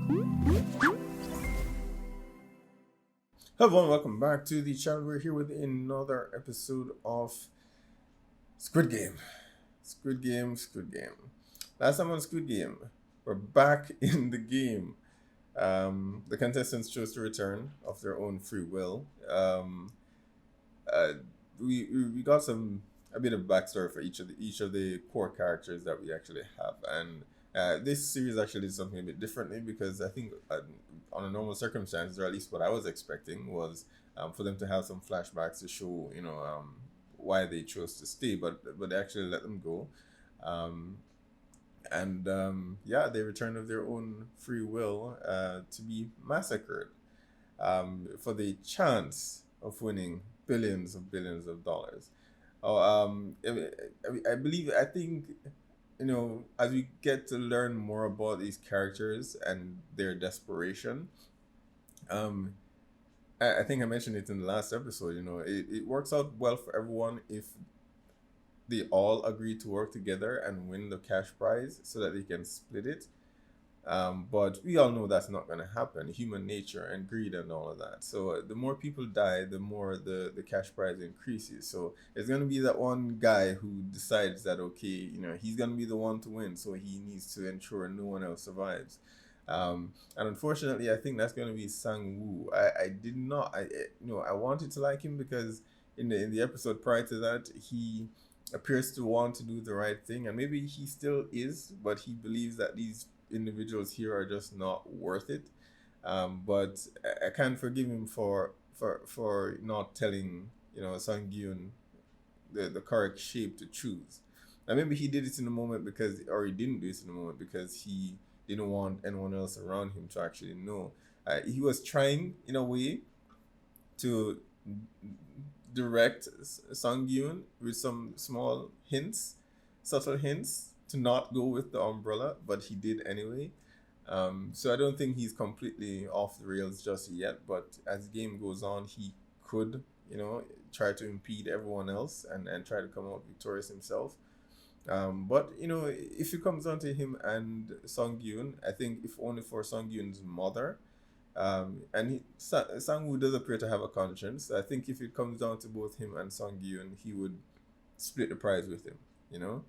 Hello everyone, welcome back to the channel. We're here with another episode of Squid Game. Squid Game, Squid Game. Last time on Squid Game, we're back in the game. The contestants chose to return of their own free will. Uh, we got a bit of backstory for each of the core characters that we actually have, and this series actually did something a bit differently because I think on a normal circumstance, or at least what I was expecting, was for them to have some flashbacks to show why they chose to stay, but they actually let them go. Um, and yeah, they returned of their own free will to be massacred for the chance of winning billions of dollars. Oh, I think, as we get to learn more about these characters and their desperation, um, I think I mentioned it in the last episode. It works out well for everyone if they all agree to work together and win the cash prize so that they can split it. But we all know that's not going to happen. Human nature and greed and all of that. So the more people die, the more the cash prize increases. So it's going to be that one guy who decides that, okay, he's going to be the one to win. So he needs to ensure no one else survives. And unfortunately, I think that's going to be Sang Woo. I did not, I wanted to like him because in the episode prior to that, he appears to want to do the right thing, and maybe he still is, but he believes that these individuals here are just not worth it. But I can't forgive him for not telling Sung Gyun the correct shape to choose. And maybe he did it in the moment because, or he didn't do it in the moment because he didn't want anyone else around him to actually know. He was trying in a way to direct Sung Gyun with some small hints, subtle hints, to not go with the umbrella, but he did anyway. So I don't think he's completely off the rails just yet. But as the game goes on, he could, try to impede everyone else and try to come out victorious himself. But if it comes down to him and Sung Gyun, I think if only for Sung Gyun's mother, and Sang-woo does appear to have a conscience. I think if it comes down to both him and Song Gyun, he would split the prize with him, you know.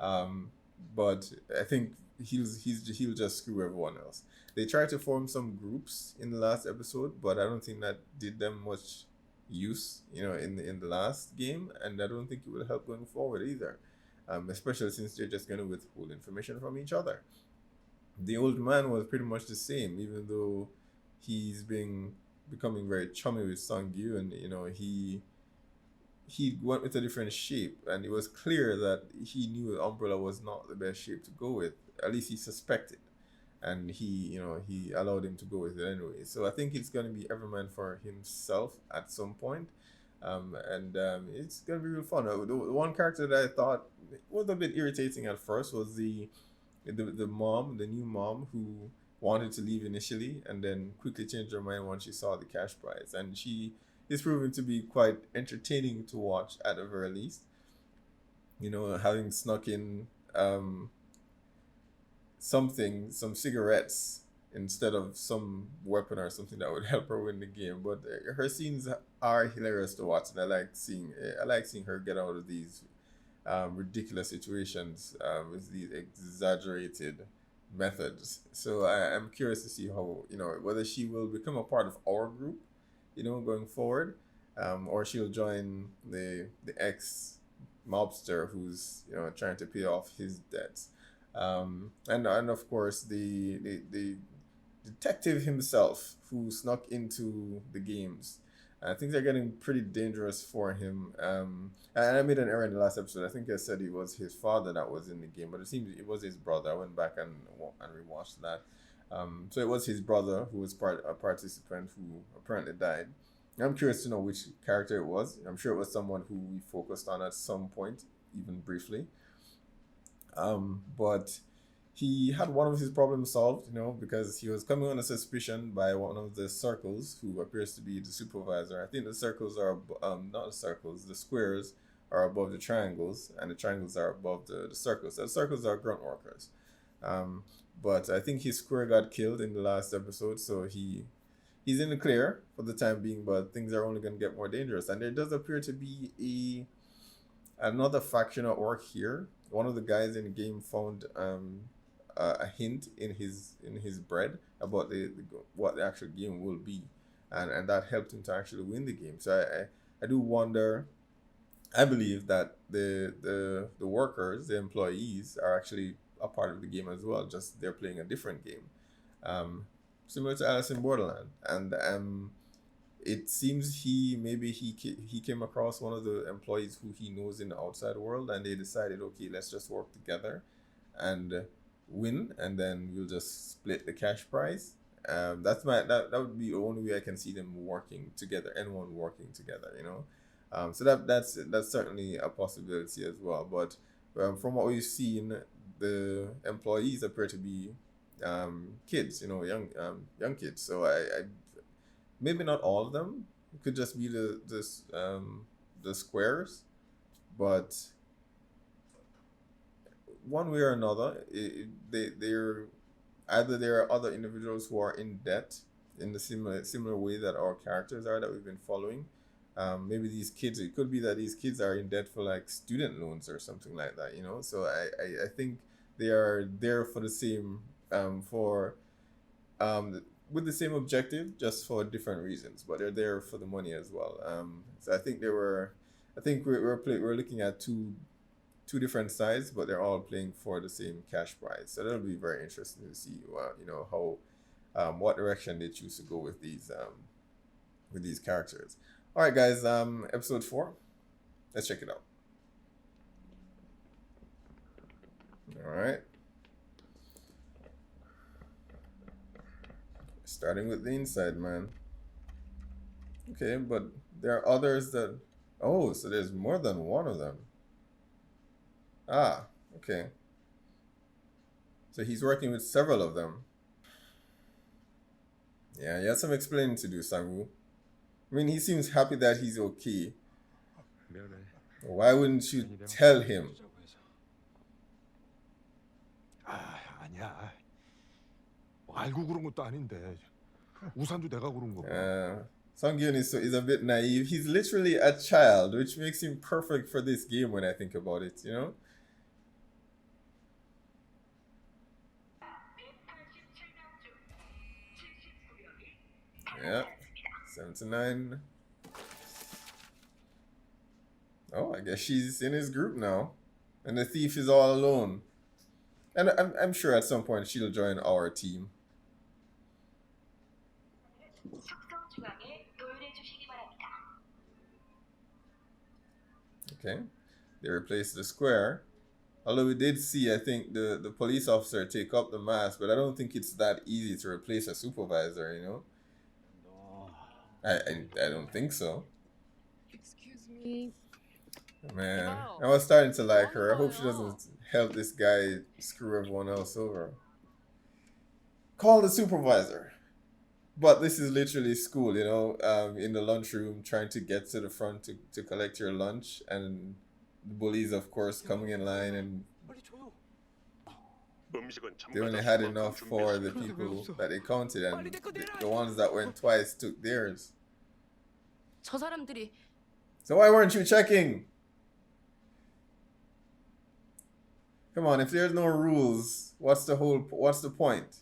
Um, but I think he'll just screw everyone else. They tried to form some groups in the last episode, but I don't think that did them much use, in the last game, and I don't think it will help going forward either. Especially since they're just going to withhold information from each other. The old man was pretty much the same, even though he's been becoming very chummy with Sangyu, and he went with a different shape, and it was clear that he knew Umbrella was not the best shape to go with. At least he suspected, and he allowed him to go with it anyway. So I think it's gonna be Everman for himself at some point. And it's gonna be real fun. The one character that I thought was a bit irritating at first was the mom, the new mom, who wanted to leave initially and then quickly changed her mind once she saw the cash prize. And she is proven to be quite entertaining to watch at the very least. Having snuck in some cigarettes instead of some weapon or something that would help her win the game. But her scenes are hilarious to watch, and I like seeing her get out of these ridiculous situations with these exaggerated methods. So I'm curious to see how, whether she will become a part of our group, going forward, or she'll join the ex mobster who's trying to pay off his debts, and of course the detective himself who snuck into the games. I think they're getting pretty dangerous for him. And I made an error in the last episode. I think I said it was his father that was in the game, but it seems it was his brother. I went back and rewatched that. So it was his brother who was a participant who apparently died. I'm curious to know which character it was. I'm sure it was someone who we focused on at some point, even briefly. But he had one of his problems solved, because he was coming under suspicion by one of the circles who appears to be the supervisor. I think the circles are, not the circles, the squares are above the triangles, and the triangles are above the circles. So the circles are grunt workers. but I think his square got killed in the last episode, so he's in the clear for the time being. But things are only going to get more dangerous, and there does appear to be another faction at work here. One of the guys in the game found a hint in his bread about the what the actual game will be, and that helped him to actually win the game. So I do wonder. I believe that the workers, the employees, are actually a part of the game as well. Just they're playing a different game, um, similar to Alice in Borderland, and it seems he came across one of the employees who he knows in the outside world, and they decided, okay, let's just work together and win, and then we'll just split the cash prize. That would be the only way I can see them working together, anyone working together, you know. So that's certainly a possibility as well. But from what we've seen, the employees appear to be kids, you know, young kids. So I maybe not all of them. It could just be the squares, but one way or another, they're either there are other individuals who are in debt in the similar way that our characters are that we've been following. Maybe these kids, it could be that these kids are in debt for like student loans or something like that, you know. So I think they are there for the same for with the same objective, just for different reasons, but they're there for the money as well. So I think we're looking at two different sides, but they're all playing for the same cash prize. So that'll be very interesting to see, you know, how what direction they choose to go with these characters. All right, guys. Episode 4. Let's check it out. All right. Starting with the inside, man. Okay, but there are others that. Oh, so there's more than one of them. Ah, okay. So he's working with several of them. Yeah, you have some explaining to do, Sangu. I mean, he seems happy that he's okay. Why wouldn't you tell him? 아니야. 알고 그런 것도 아닌데. 우산도 내가 고른 거. Sungyeon is a bit naive. He's literally a child, which makes him perfect for this game when I think about it, you know? Yeah, 79. Oh, I guess she's in his group now. And the thief is all alone. And I'm sure at some point she'll join our team. Okay. They replaced the square. Although we did see, I think, the police officer take up the mask, but I don't think it's that easy to replace a supervisor, you know? I don't think so. Excuse me. Man, I was starting to like her. I hope she doesn't help this guy screw everyone else over. Call the supervisor. But this is literally school, you know, in the lunchroom, trying to get to the front to collect your lunch, and the bullies, of course, coming in line, and they only had enough for the people that they counted, and the ones that went twice took theirs. 저 사람들이 So why weren't you checking? Come on, if there's no rules, what's the point?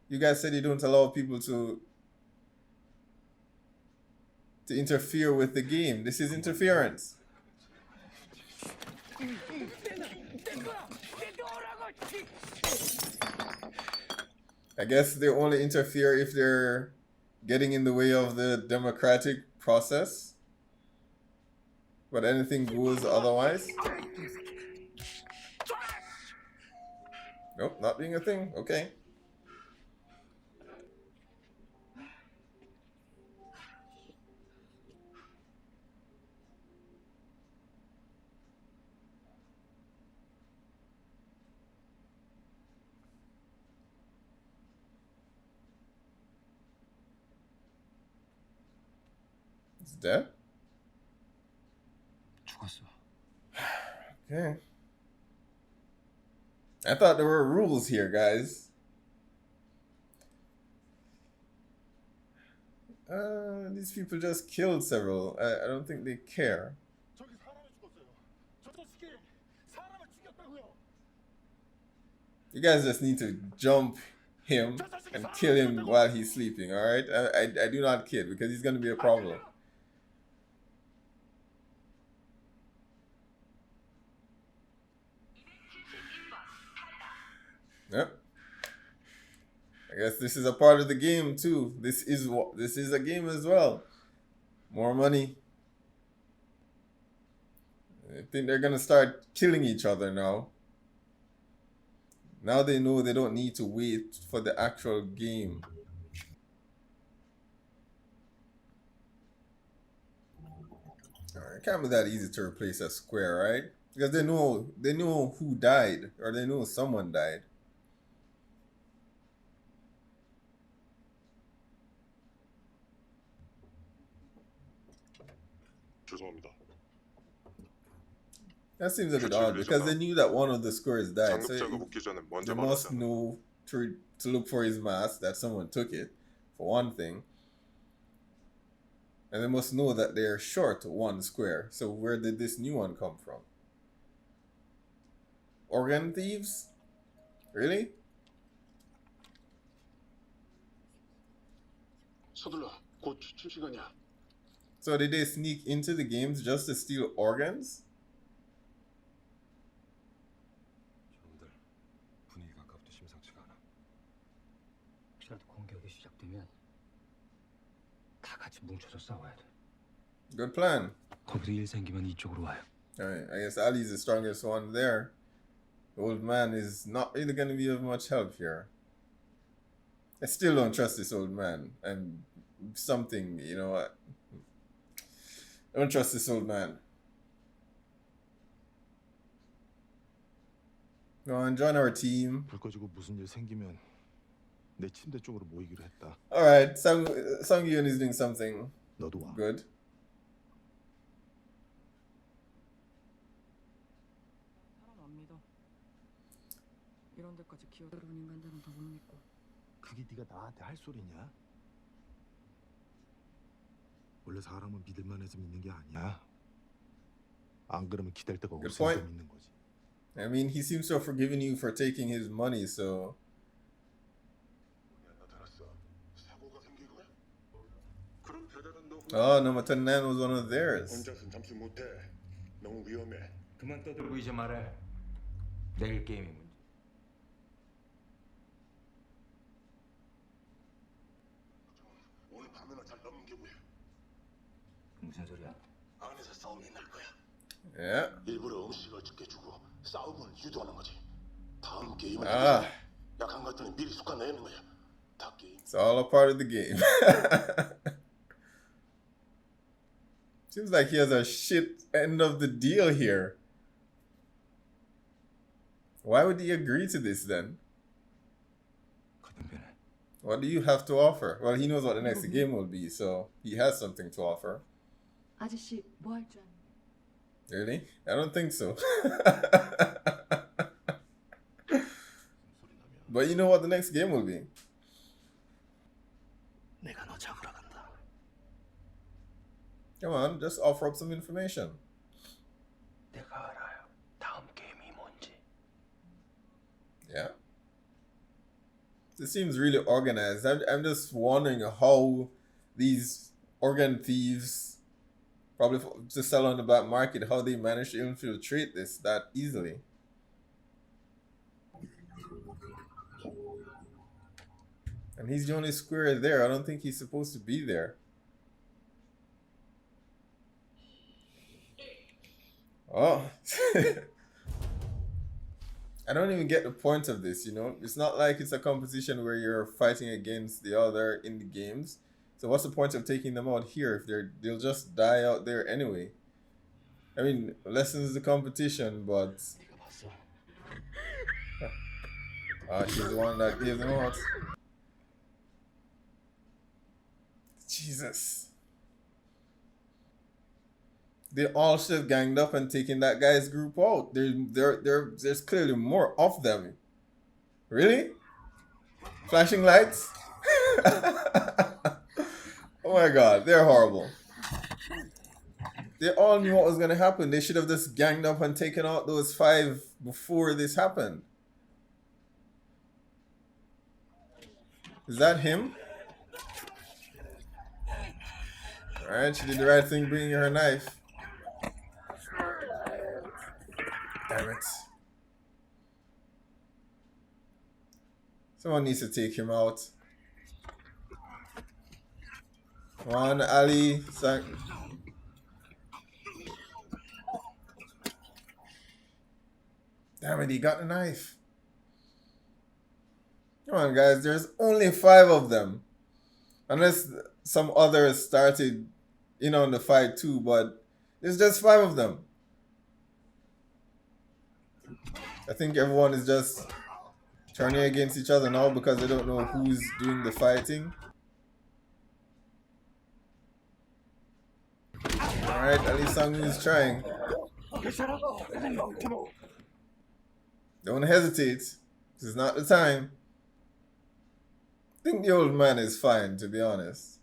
You guys said you don't allow people to interfere with the game. This is interference. I guess they only interfere if they're getting in the way of the democratic process. But anything goes otherwise. Nope, not being a thing. Okay. It's dead? 죽었어. Okay. I thought there were rules here, guys. These people just killed several. I don't think they care. 저기 사람이 죽었어요. 저 자식이 사람을 죽였다고요. You guys just need to jump him and kill him while he's sleeping, alright? I do not kid because he's gonna be a problem. Yep. I guess this is a part of the game too. This is a game as well. More money. I think they're gonna start killing each other now. Now they know they don't need to wait for the actual game. It can't be that easy to replace a square, right? Because they know who died, or they know someone died. 죄송합니다. That seems a bit odd because they knew that one of the squares died, so they must know to look for his mask, that someone took it, for one thing. And they must know that they're short one square. So where did this new one come from? Organ thieves? Really? 서둘러. 곧 취침 시간이야. So did they sneak into the games just to steal organs? 저놈들 분위기가 아까부터 심상치가 않아. 혹시라도 공격이 시작되면 다 같이 뭉쳐서 싸워야 돼. Good plan. 거기서 일 생기면 이쪽으로 와요. Alright, I guess Ali's the strongest one there. The old man is not really going to be of much help here. I still don't trust this old man. And something, you know what? I don't trust this old man. Go on, join our team. 불 꺼지고 무슨 일 생기면 내 침대 쪽으로 모이기로 했다. Alright, Sung-Yoon is doing something 너도 와. good. 사람 안 믿어. 이런 데까지 기어들어온 인간들은 더 못 믿고. 그게 네가 나한테 할 소리냐? 원래 사람은 믿을만해서 믿는 게 아니야. 안 그러면 기댈 데가 Good 없으니까 point. 믿는 거지. I mean, he seems to have forgiven you for taking his money, so... 사고가 생긴 거야? 그럼 배달은 너 Oh, number 10 was one of theirs. 혼자서는 잠수 못해. 너무 위험해. 그만 떠들고 이제 말해. 내일 게임이 문제. 오늘 밤에는 잘 넘기고요. 무슨 소리야? 안에서 싸움이 날 거야. Yeah. 일부러 음식을 적게 주고 싸움을 유도하는 거지. 다음 게임은 Ah, 약한 것들은 미리 숟가 내는 거야. 다 게임. it's all a part of the game. Seems like he has a shit end of the deal here. Why would he agree to this then? 거듭변해. What do you have to offer? Well, he knows what the next game will be, so he has something to offer. 아저씨 뭐 할 줄 아는데? Really? I don't think so. But you know what the next game will be. 내가 너 잡으러 간다. Come on, just offer up some information. 내가 알아요. 다음 게임이 뭔지. Yeah. This seems really organized. I'm just wondering how these organ thieves, probably to sell on the black market, how they manage to infiltrate this that easily. And he's the only square there. I don't think he's supposed to be there. Oh. I don't even get the point of this, you know? It's not like it's a competition where you're fighting against the other in the games. So what's the point of taking them out here if they'll just die out there anyway? I mean, lessens the competition, but... she's the one that gave them out. Jesus. They all should have ganged up and taken that guy's group out. There's clearly more of them. Really? Flashing lights? Oh my god, they're horrible. They all knew what was going to happen. They should have just ganged up and taken out those 5 before this happened. Is that him? Alright, she did the right thing bringing her knife. Damn it. Someone needs to take him out. Come on, Ali. Damn it, he got the knife. Come on, guys. There's only 5 of them. Unless some others started in on the fight too, but there's just 5 of them. I think everyone is just turning against each other now because they don't know who's doing the fighting. Alright, at least Sang is trying. Don't hesitate. This is not the time. I think the old man is fine, to be honest.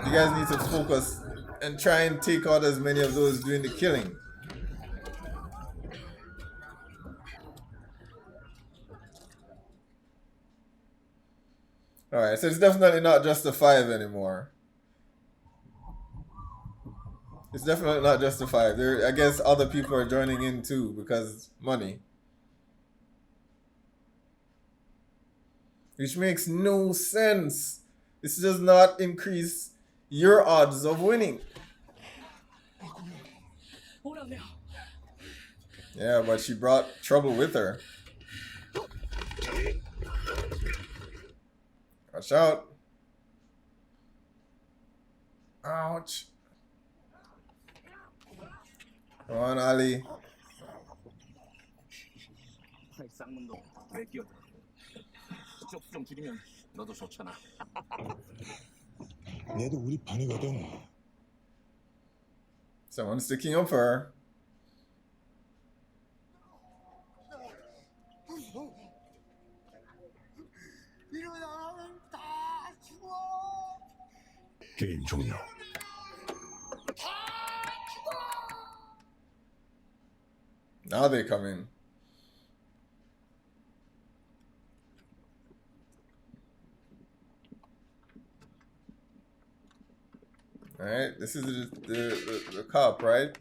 You guys need to focus and try and take out as many of those doing the killing. Alright, so it's definitely not just the 5 anymore. It's definitely not just the 5. There, I guess other people are joining in too because money. Which makes no sense. This does not increase your odds of winning. Yeah, but she brought trouble with her. Watch out. Ouch. Come on, Ali. 쌍문도 왜 끼어들어? 스트레스 좀 줄이면 너도 좋잖아. 얘도 우리 반이거든. Someone's sticking up for her. 게임 종료. Now they come in. Alright, this is the cop, right?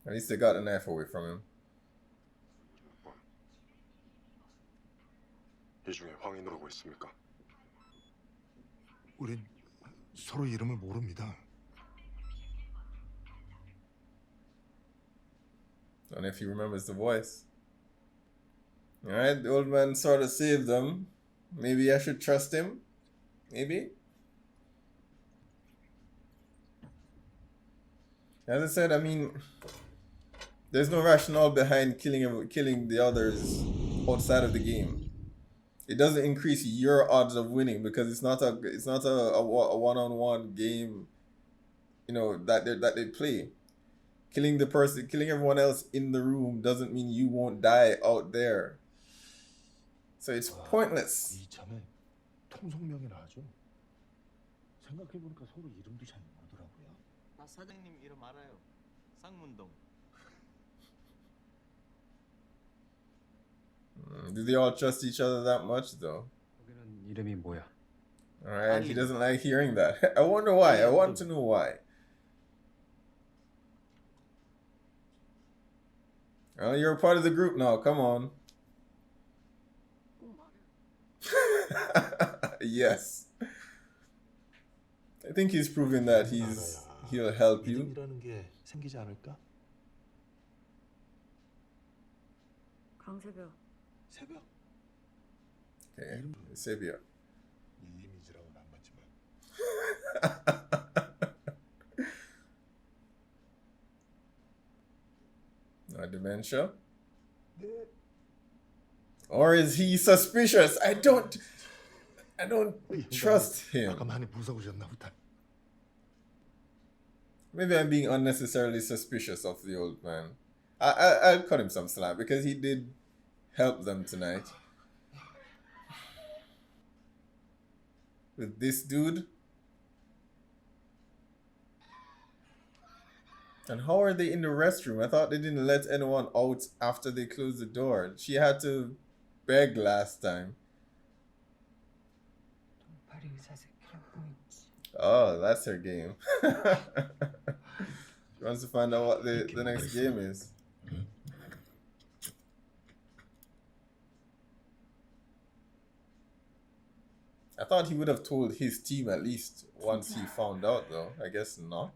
At least they got the knife away from him. 이 중에 황인으로 오고 있습니까? 우린 서로 이름을 모릅니다. Don't know if he remembers the voice. Alright, the old man sort of saved them. Maybe I should trust him? Maybe? As I said, I mean, there's no rationale behind killing the others outside of the game. It doesn't increase your odds of winning because it's not a one-on-one game, you know, that they play. Killing everyone else in the room doesn't mean you won't die out there. So it's pointless. 이참에 통성명이나 하죠. 생각해보니까 서로 이름도 잘 모르더라고요. 나 사장님 이름 알아요. 쌍문동. Do they all trust each other that much though? 거기는 이름이 뭐야? Alright, he doesn't like hearing that. I wonder why. I want to know why. Well, you're a part of the group now. Come on. Yes. I think he's proving that he'll help you. 이름이라는 게 생기지 않을까? 강세별. 새벽? Okay, Sabia. 이 이미지랑은 안 맞지만. Dementia? Or is he suspicious? I don't trust him. 아까 많이 무서우셨나 보다. Maybe I'm being unnecessarily suspicious of the old man. I'll cut him some slack because he did help them tonight. with this dude. And how are they in the restroom? I thought they didn't let anyone out after they closed the door. She had to beg last time. Oh, that's her game. She wants to find out what the next game is. I thought he would have told his team at least once he found out, though. I guess not.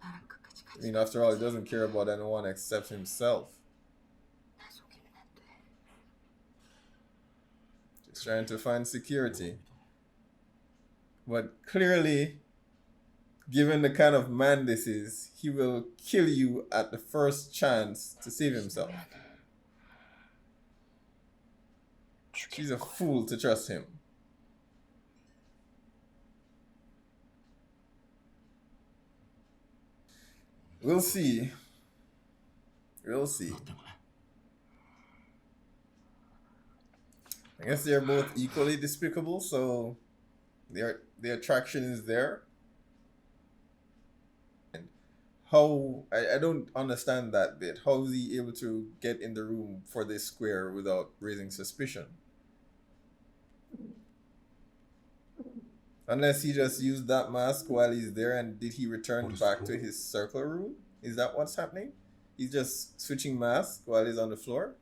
I mean, after all, he doesn't care about anyone except himself. Just trying to find security. But clearly, given the kind of man this is, he will kill you at the first chance to save himself. She's a fool to trust him. We'll see. We'll see. I guess they're both equally despicable, so the attraction is there. And how I don't understand that bit. How is he able to get in the room for this square without raising suspicion? Unless he just used that mask while he's there, and did he return back to his circle room? Is that what's happening? He's just switching masks while he's on the floor?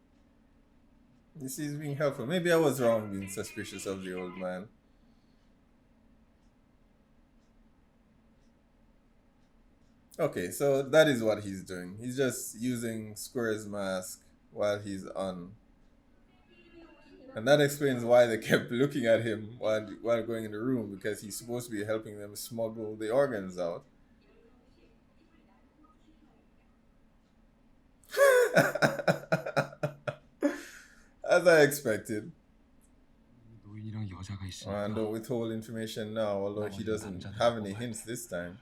This is being helpful. Maybe I was wrong being suspicious of the old man. Okay, so that is what he's doing. He's just using Square's mask while he's on. And that explains why they kept looking at him while going in the room, because he's supposed to be helping them smuggle the organs out. As I expected. And don't withhold information now, although he doesn't have any hints this time.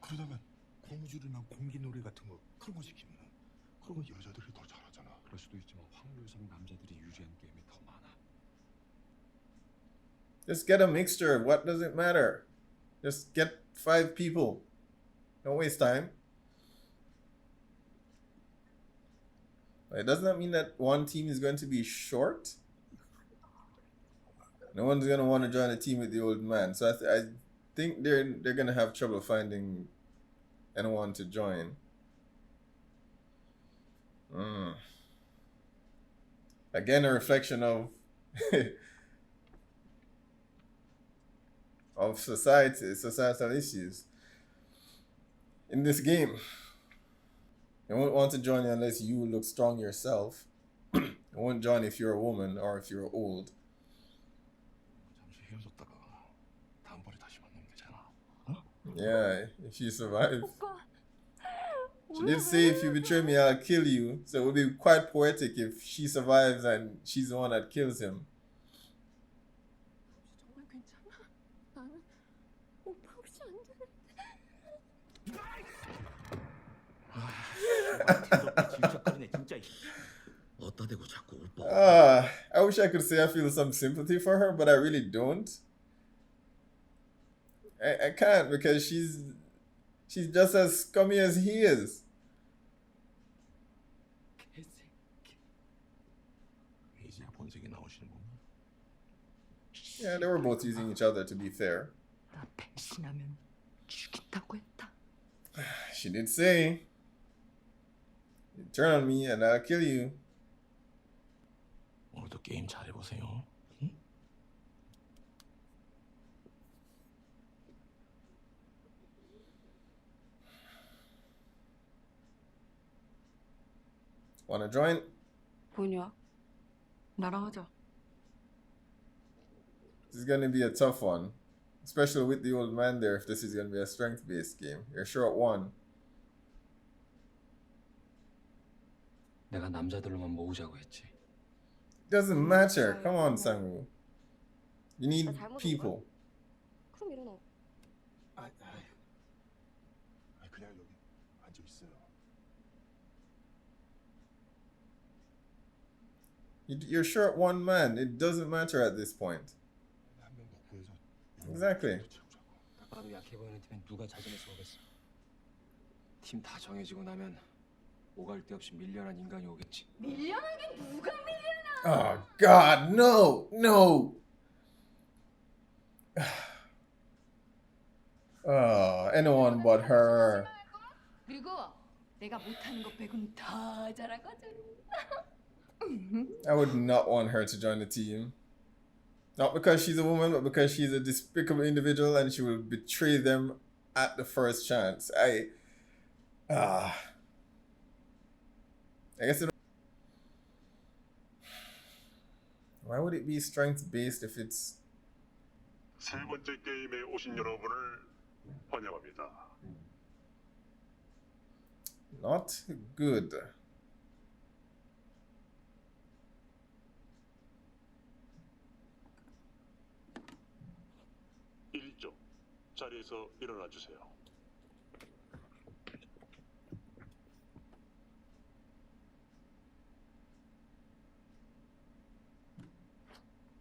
그러다가 고무줄이나 공기놀이 같은 거 풀고 시키면 그러면 여자들이 더 잘하잖아. 그럴 수도 있지만 확률상 남자들이 유리한 게임이 더 많아. Just get a mixture. What does it matter? Just get 5 people. Don't waste time. Doesn't that mean that one team is going to be short? No one's going to want to join a team with the old man. So I think they're going to have trouble finding anyone to join. Again, a reflection of of societal issues in this game. They won't want to join you unless you look strong yourself. They won't join if you're a woman or if you're old. Yeah, if you survive. She did say, if you betray me, I'll kill you. So it would be quite poetic if she survives and she's the one that kills him. I wish I could say I feel some sympathy for her, but I really don't. I can't, because she's just as scummy as he is. Yeah, they were both using each other, to be fair. She did say, you turn on me and I'll kill you. 오늘도 게임 잘해보세요. 응? Wanna join? 뭐냐? 나랑 하자. This is gonna be a tough one. Especially with the old man there, if this is gonna be a strength-based game. You're short 1. 내가 남자들로만 모으자고 했지. Doesn't matter. Come on, Sangu. You need people. 그럼 일어나. 그냥 여기 앉아 있어요. You're short 1 man. It doesn't matter at this point. 한 명 더 구해서 Exactly. 딱 봐도 약해 보이는 팀엔 누가 자진해서 오겠어. 팀 다 정해지고 나면 오갈 데 없이 밀려난 인간이 오겠지. 밀려나긴 누가 밀려나? Oh God, no, no. Anyone but her. 그리고 내가 못하는 거 빼곤 다 잘하거든. I would not want her to join the team. Not because she's a woman, but because she's a despicable individual and she will betray them at the first chance. I guess it. Why would it be strength based if it's 세 번째 게임에 오신 여러분을 환영합니다. not good? 1조 자리에서 일어나 주세요.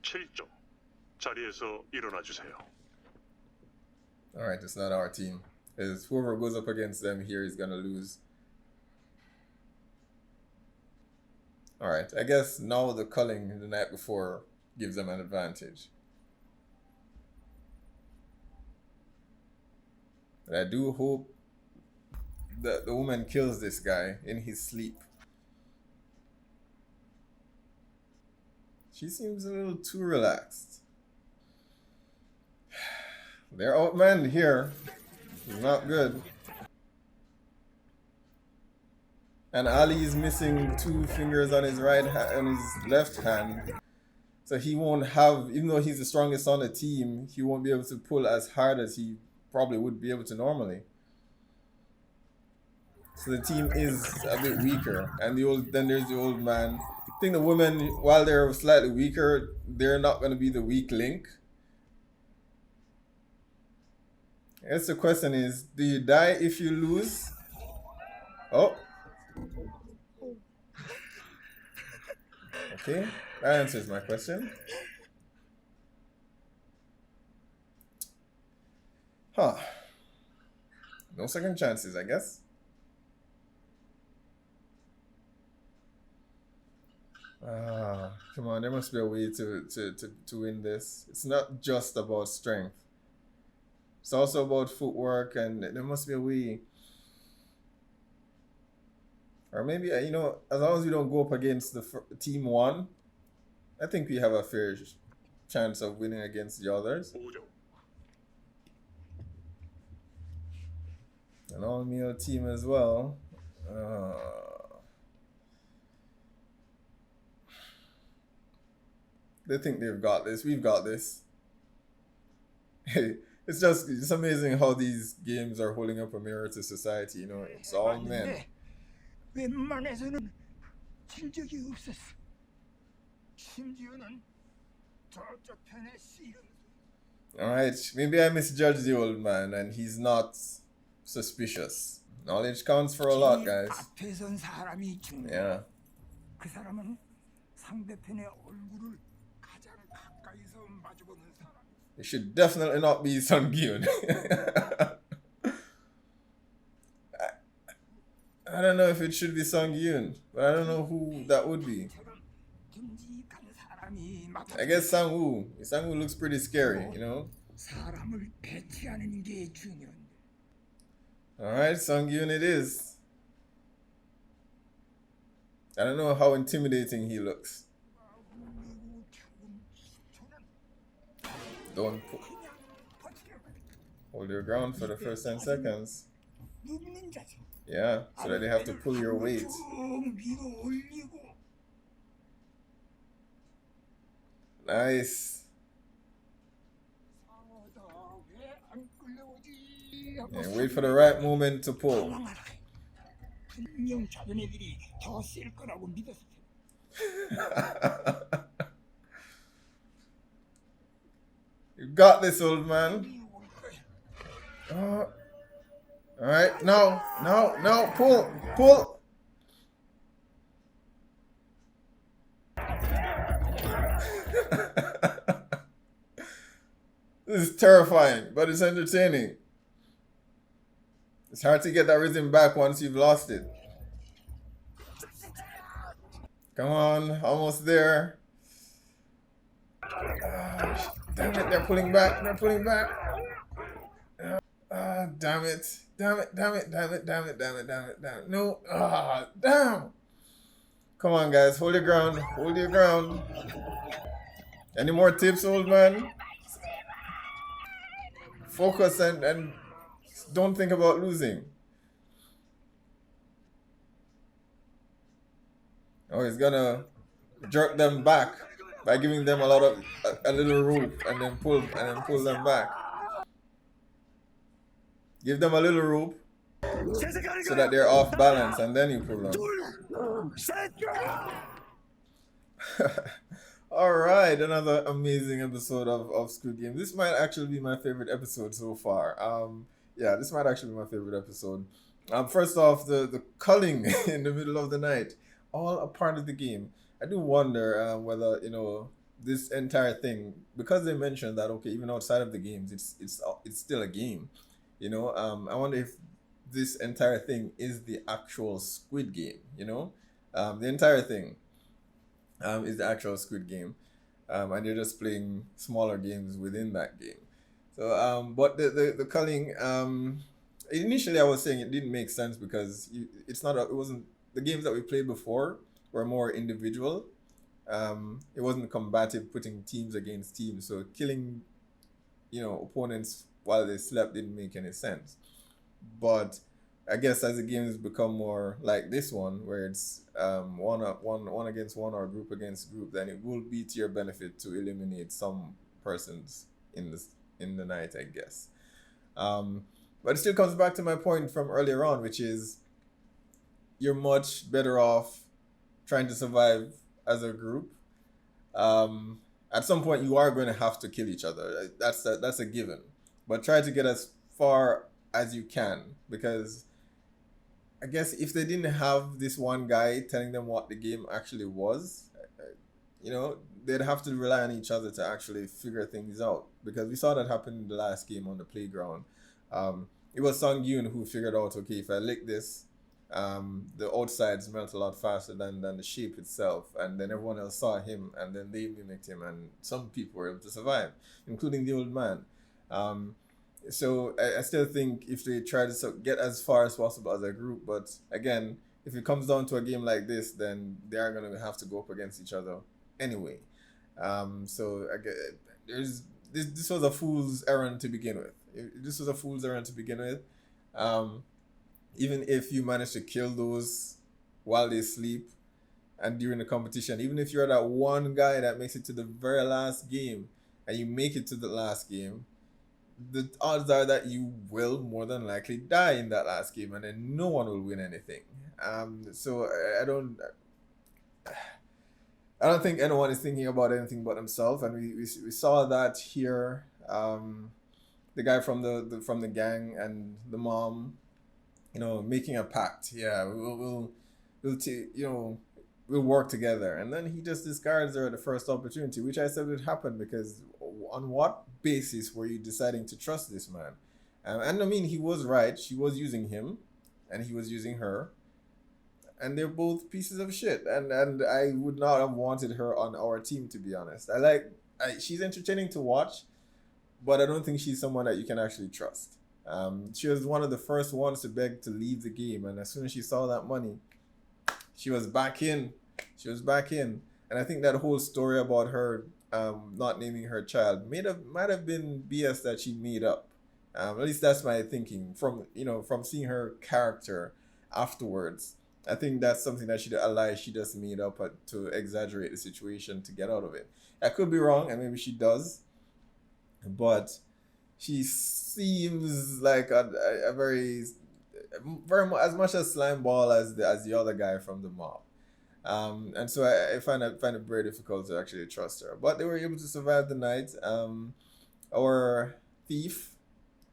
7조 자리에서 일어나 주세요. Alright, it's not our team. Because whoever goes up against them here is gonna lose. Alright, I guess now the culling the night before gives them an advantage. But I do hope that the woman kills this guy in his sleep. She seems a little too relaxed. They're outmanned here. Not good. And Ali is missing 2 fingers on his on his left hand. So he won't have, even though he's the strongest on the team, he won't be able to pull as hard as he probably would be able to normally. So the team is a bit weaker. And then there's the old man. I think the women, while they're slightly weaker, they're not going to be the weak link. I guess the question is, do you die if you lose? Oh. Okay, that answers my question. Huh. No second chances, I guess. Come on, there must be a way to win this. It's not just about strength. It's also about footwork, and there must be a way. Or maybe, you know, as long as we don't go up against the team 1, I think we have a fair chance of winning against the others. 5조 An all-male team as well. They think they've got this. We've got this. It's amazing how these games are holding up a mirror to society. You know, it's all men. 웬만해서는 진 적이 없었어. 심지어는 저쪽 편에 씨름. Alright, maybe I misjudged the old man and he's not suspicious. Knowledge counts for a lot, guys. 앞에 선 사람이 중요해. Yeah. 그 사람은 상대편의 얼굴을 가장 가까이서 마주보는 사람. It should definitely not be Sung-gyun. I don't know if it should be Sung-gyun, but I don't know who that would be. I guess Sang-woo. Sang-woo looks pretty scary, you know? 사람을 배치하는 게 중요한데. Alright, Sung-gyun it is. I don't know how intimidating he looks. Don't hold your ground for the first 10 seconds. Yeah, so that they have to pull your weight. Nice. And wait for the right moment to pull. 분명 자기네들이 더 쓸 거라고 믿었을 You got this, old man. Alright, no, pull. This is terrifying, but it's entertaining. It's hard to get that rhythm back once you've lost it. Come on, almost there. Damn it, they're pulling back. They're pulling back. Damn it. Damn it, damn it, damn it, damn it, damn it, damn it, damn it. No. Damn. Come on, guys. Hold your ground. Hold your ground. Any more tips, old man? Focus and don't think about losing. Oh, he's gonna jerk them back by giving them a little rope and then pull them back. Give them a little rope so that they're off balance and then you pull them. Alright, another amazing episode of Squid Game. This might actually be my favorite episode so far. Yeah, this might actually be my favorite episode. First off, the culling in the middle of the night, all a part of the game. I do wonder whether, this entire thing, because they mentioned that, okay, even outside of the games, it's still a game. I wonder if this entire thing is the actual Squid Game. The entire thing is the actual Squid Game, and you're just playing smaller games within that game. So, but the culling, initially I was saying it didn't make sense because it wasn't the games that we played before were more individual. It wasn't combative, putting teams against teams. So killing, opponents while they slept didn't make any sense. But I guess as the games become more like this one, where it's one against one or group against group, then it will be to your benefit to eliminate some persons in the night, I guess. But it still comes back to my point from earlier on, which is you're much better off trying to survive as a group. At some point, you are going to have to kill each other. That's a given. But try to get as far as you can, because I guess if they didn't have this one guy telling them what the game actually was, they'd have to rely on each other to actually figure things out. Because we saw that happen in the last game on the playground. It was Sung Yoon who figured out, okay, if I lick this, the outsides melt a lot faster than the shape itself, and then everyone else saw him, and then they mimicked him, and some people were able to survive, including the old man. So I still think if they try to get as far as possible as a group, but again, if it comes down to a game like this, then they are going to have to go up against each other anyway. So this was a fool's errand to begin with. This was a fool's errand to begin with. Even if you manage to kill those while they sleep and during the competition, even if you're that one guy that makes it to the very last game and you make it to the last game, the odds are that you will more than likely die in that last game, and then no one will win anything. So I don't think anyone is thinking about anything but themselves, and we saw that here. The guy from the gang and the mom, making a pact. Yeah, we'll work together, and then he just discards her at the first opportunity, which I said would happen, because on what basis were you deciding to trust this man? And I mean, he was right. She was using him, and he was using her, and they're both pieces of shit. And I would not have wanted her on our team, to be honest. She's entertaining to watch, but I don't think she's someone that you can actually trust. She was one of the first ones to beg to leave the game, and as soon as she saw that money, she was back in. And I think that whole story about her not naming her child might have been BS that she made up. At least that's my thinking from seeing her character afterwards. I think that's something that a lie she just made up to exaggerate the situation to get out of it. I could be wrong, and maybe she does, but she seems like a very much as much a slime ball as the other guy from the mob. And so I find it very difficult to actually trust her. But they were able to survive the night. Our thief,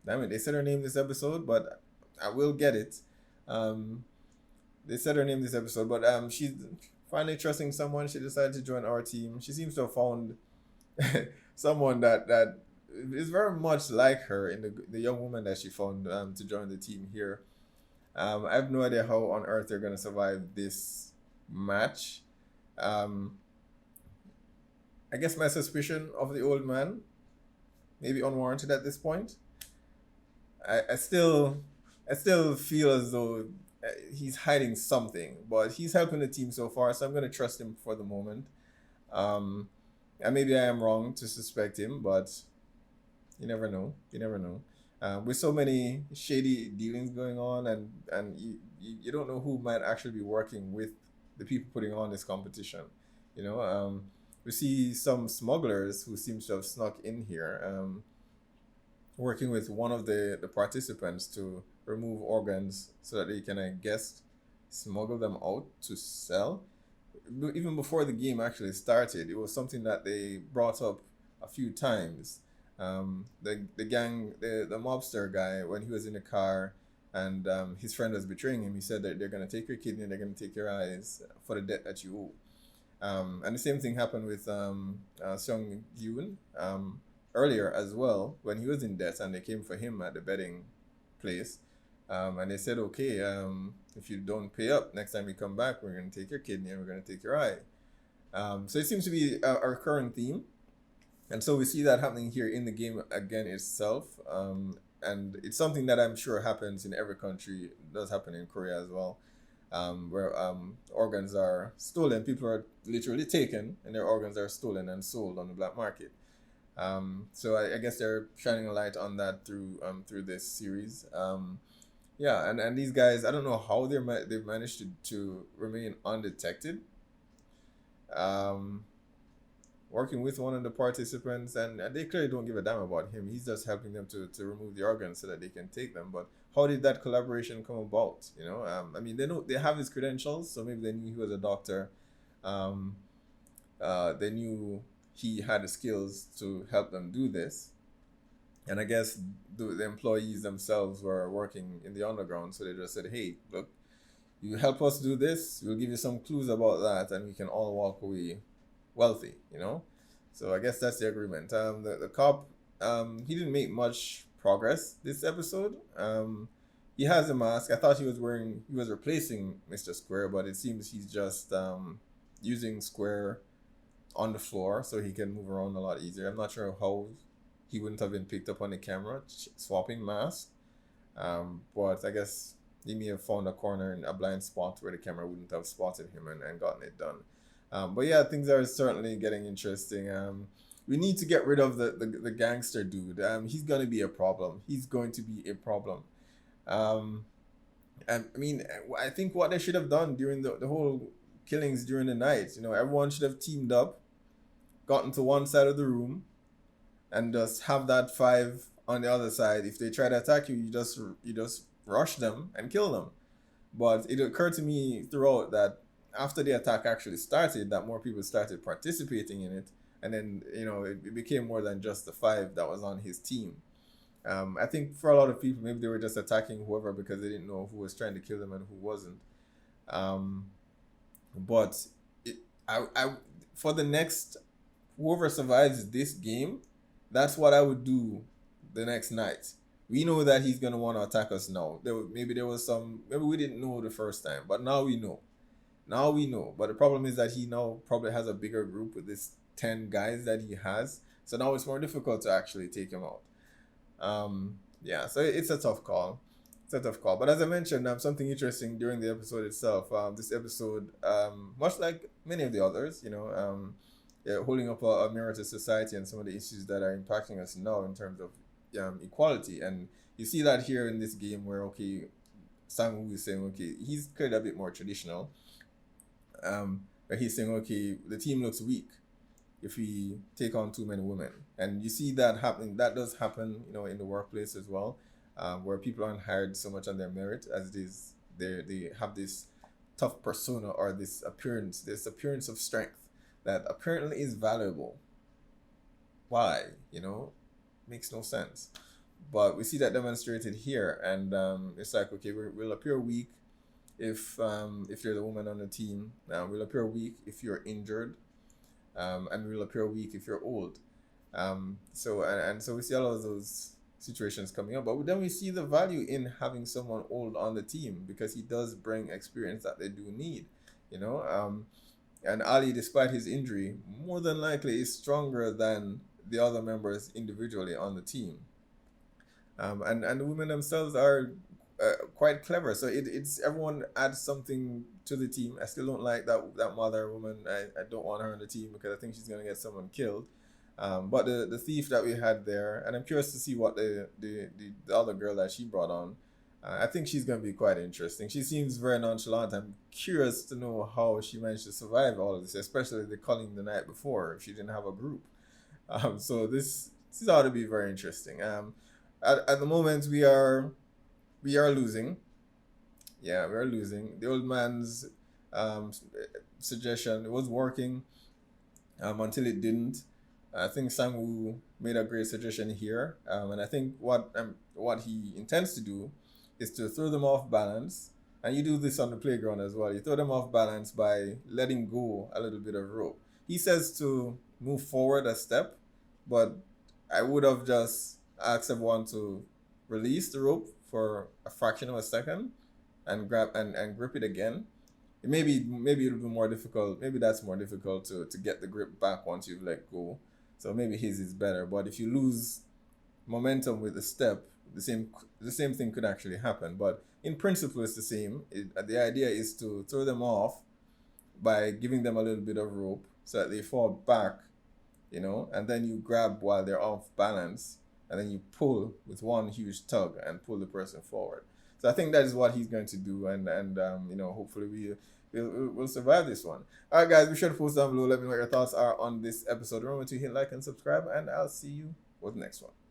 damn it, they said her name this episode, but I will get it. They said her name this episode, but she's finally trusting someone. She decided to join our team. She seems to have found someone that is very much like her in the young woman that she found to join the team here. I have no idea how on earth they're gonna survive this match. Um, I guess my suspicion of the old man maybe unwarranted at this point. I still feel as though he's hiding something, but he's helping the team so far, so I'm gonna trust him for the moment. Um, and maybe I am wrong to suspect him, but you never know. You never know. With so many shady dealings going on, and you don't know who might actually be working with the people putting on this competition. You know, we see some smugglers who seems to have snuck in here, working with one of the participants to remove organs so that they can, I guess, smuggle them out to sell. Even before the game actually started, it was something that they brought up a few times. The gang, the mobster guy, when he was in the car and his friend was betraying him, he said that they're gonna take your kidney, they're gonna take your eyes for the debt that you owe. And the same thing happened with Sung Yoon earlier as well when he was in debt and they came for him at the betting place. And they said, okay, if you don't pay up, next time you come back, we're going to take your kidney and we're going to take your eye. So it seems to be a recurring theme. And so we see that happening here in the game again itself. And it's something that I'm sure happens in every country. It does happen in Korea as well, where organs are stolen. People are literally taken and their organs are stolen and sold on the black market. So I guess they're shining a light on that through this series. Yeah, and these guys, I don't know how they've managed to remain undetected. Working with one of the participants, and they clearly don't give a damn about him. He's just helping them to remove the organs so that they can take them. But how did that collaboration come about? You know, I mean, they have his credentials, so maybe they knew he was a doctor. They knew he had the skills to help them do this. And I guess the employees themselves were working in the underground, so they just said, hey, look, you help us do this, we'll give you some clues about that, and we can all walk away wealthy, you know? So I guess that's the agreement. The cop, he didn't make much progress this episode. He has a mask. I thought he was replacing Mr. Square, but it seems he's just using Square on the floor so he can move around a lot easier. I'm not sure how he wouldn't have been picked up on the camera swapping masks, but I guess he may have found a corner in a blind spot where the camera wouldn't have spotted him and gotten it done. But yeah, things are certainly getting interesting. We need to get rid of the gangster dude. He's gonna be a problem. He's going to be a problem. And I mean, I think what they should have done during the whole killings during the night, you know, everyone should have teamed up, gotten to one side of the room, and just have that 5 on the other side. If they try to attack you, you just rush them and kill them. But it occurred to me throughout that after the attack actually started, that more people started participating in it, and then, you know, it became more than just the 5 that was on his team. I think for a lot of people, maybe they were just attacking whoever because they didn't know who was trying to kill them and who wasn't. But for the next, whoever survives this game, that's what I would do the next night. We know that he's gonna want to attack us now. Maybe we didn't know the first time, but now we know. Now we know. But the problem is that he now probably has a bigger group with this 10 guys that he has. So now it's more difficult to actually take him out. Yeah, so it's a tough call. But as I mentioned, something interesting during the episode itself. This episode, much like many of the others, you know, holding up a mirror to society and some of the issues that are impacting us now in terms of equality. And you see that here in this game where, okay, Sang-woo is saying, okay, he's clearly a bit more traditional. But he's saying, okay, the team looks weak if we take on too many women. And you see that happening. That does happen, you know, in the workplace as well, where people aren't hired so much on their merit as it is. They have this tough persona or this appearance of strength that apparently is valuable. Why? You know, makes no sense. But we see that demonstrated here, and it's like, okay, we'll appear weak if you're the woman on the team. We'll appear weak if you're injured, and we'll appear weak if you're old. So and so we see all of those situations coming up, but then we see the value in having someone old on the team because he does bring experience that they do need, you know. And Ali, despite his injury, more than likely is stronger than the other members individually on the team. And the women themselves are quite clever. So it's everyone adds something to the team. I still don't like that mother woman. I don't want her on the team because I think she's gonna get someone killed. But the thief that we had there, and I'm curious to see what the other girl that she brought on. I think she's gonna be quite interesting. She seems very nonchalant. I'm curious to know how she managed to survive all of this, especially the culling the night before if she didn't have a group. So this ought to be very interesting. At the moment we are losing. Yeah, we are losing. The old man's um, suggestion, it was working until it didn't. I think Sangwoo made a great suggestion here, and I think what he intends to do is to throw them off balance. And you do this on the playground as well. You throw them off balance by letting go a little bit of rope. He says to move forward a step, but I would have just asked everyone to release the rope for a fraction of a second and grab and grip it again. Maybe it'll be more difficult. Maybe that's more difficult to get the grip back once you've let go. So maybe his is better. But if you lose momentum with the step, the same thing could actually happen. But in principle, it's the same. The idea is to throw them off by giving them a little bit of rope so that they fall back, and then you grab while they're off balance, and then you pull with one huge tug and pull the person forward. So I think that is what he's going to do, and hopefully we'll survive this one. All right, guys, be sure to post down below. Let me know what your thoughts are on this episode. Remember to hit like and subscribe, and I'll see you with the next one.